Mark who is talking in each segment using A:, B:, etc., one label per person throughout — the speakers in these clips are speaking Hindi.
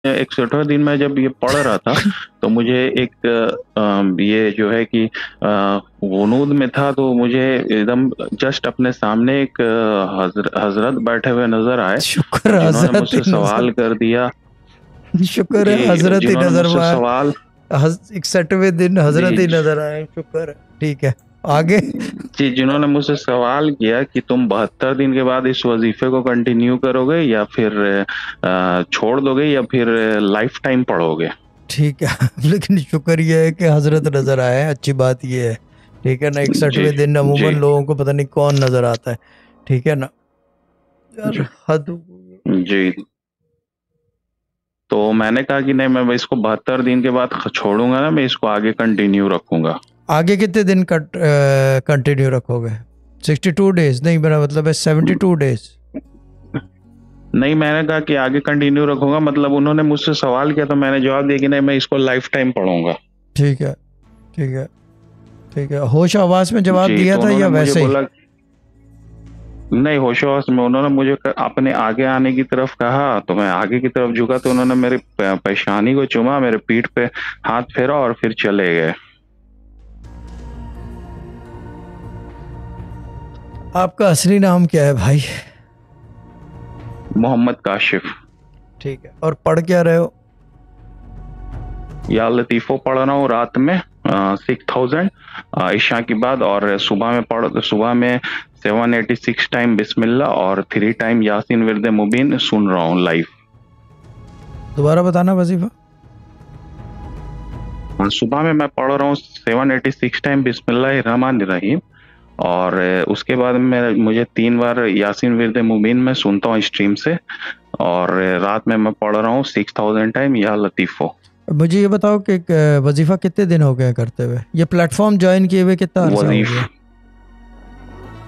A: 61वें दिन में जब ये पढ़ रहा था तो मुझे एक ये जो है कि वुनूद में था, तो मुझे एकदम जस्ट अपने सामने एक हजरत बैठे हुए नजर आए,
B: शुक्र
A: जिन्होंने
B: हजरत ही
A: मुझसे
B: नजर,
A: सवाल कर दिया
B: शुक्र है
A: कि
B: हजरत ही
A: जिन्होंने
B: नजर
A: मुझसे
B: आए।
A: सवाल
B: 61वें दिन
A: जी
B: हजरत ही नजर आए, शुक्र है। ठीक है, आगे।
A: जी, जिन्होंने मुझसे सवाल किया कि तुम 72 दिन के बाद इस वजीफे को कंटिन्यू करोगे या फिर छोड़ दोगे या फिर लाइफ टाइम पढ़ोगे।
B: ठीक है लेकिन शुक्र ये है कि हजरत नजर आए, अच्छी बात ये है। ठीक है ना,
A: जी
B: 61वें दिन
A: जी
B: अमूमन लोगों को पता नहीं कौन नजर आता है। ठीक है ना यार,
A: जी
B: हद।
A: जी। तो मैंने कहा कि नहीं, मैं इसको 72 दिन के बाद छोड़ूंगा ना, मैं इसको आगे कंटिन्यू रखूंगा।
B: आगे कितने दिन कंटिन्यू रखोगे? 62 डेज नहीं, मेरा मतलब है 72 डेज।
A: नहीं, मैंने कहा कि आगे कंटिन्यू रखूंगा, मतलब उन्होंने मुझसे सवाल किया तो मैंने जवाब दिया कि नहीं, मैं इसको लाइफ टाइम पढ़ूंगा।
B: ठीक है, ठीक है, ठीक है। होश आवाज में जवाब
A: जी,
B: दिया
A: तो
B: था
A: उन्होंने
B: या
A: मुझे
B: वैसे ही?
A: बोला नहीं, होशोहवास में उन्होंने मुझे अपने आगे आने की तरफ कहा, तो मैं आगे की तरफ झुका तो उन्होंने मेरी पेशानी को चूमा, मेरे पीठ पे हाथ फेरा और फिर चले गए।
B: आपका असली नाम क्या है भाई?
A: मोहम्मद काशिफ।
B: ठीक है, और पढ़ क्या रहे हो?
A: या लतीफ़ो पढ़ रहा हूँ रात में 6000 ईशा के बाद, और सुबह में 786 टाइम बिस्मिल्लाह और 3 टाइम यासीन विर्द मुबीन सुन रहा हूँ लाइव।
B: दोबारा बताना वजीफा।
A: सुबह में मैं पढ़ रहा हूँ 786 टाइम बिस्मिल्लाह रहमान रहीम, और उसके बाद में मुझे 3 बार यासीन विर्द मुबीन में सुनता हूँ स्ट्रीम से, और रात में मैं पढ़ रहा हूँ 6000 टाइम या लतीफ़ो।
B: मुझे ये बताओ कि वजीफा कितने दिन हो गए करते हुए? ये प्लेटफॉर्म ज्वाइन किए हुए कितना अरसा हो
A: वजीफ
B: गया?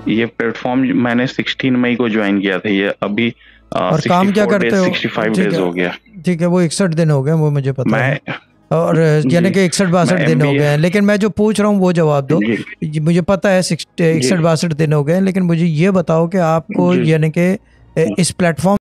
A: ये प्लेटफॉर्म मैंने 16 मई को ज्वाइन किया था, ये अभी
B: और काम क्या
A: 64 डेज
B: करते हो?
A: 65 डेज
B: ठीक है,
A: हो गया।
B: ठीक है, वो 61 दिन हो गए, वो मुझे पता है।
A: मैं
B: और यानी
A: जी
B: कि 61
A: मैं
B: 62 दिन हो
A: एमबीए
B: गए हैं, लेकिन मैं जो पूछ रहा हूँ वो जवाब दो।
A: जी
B: मुझे पता है
A: जी
B: 61 62 दिन हो गए हैं, लेकिन मुझे ये बताओ कि आपको
A: जी
B: यानी कि इस प्लेटफॉर्म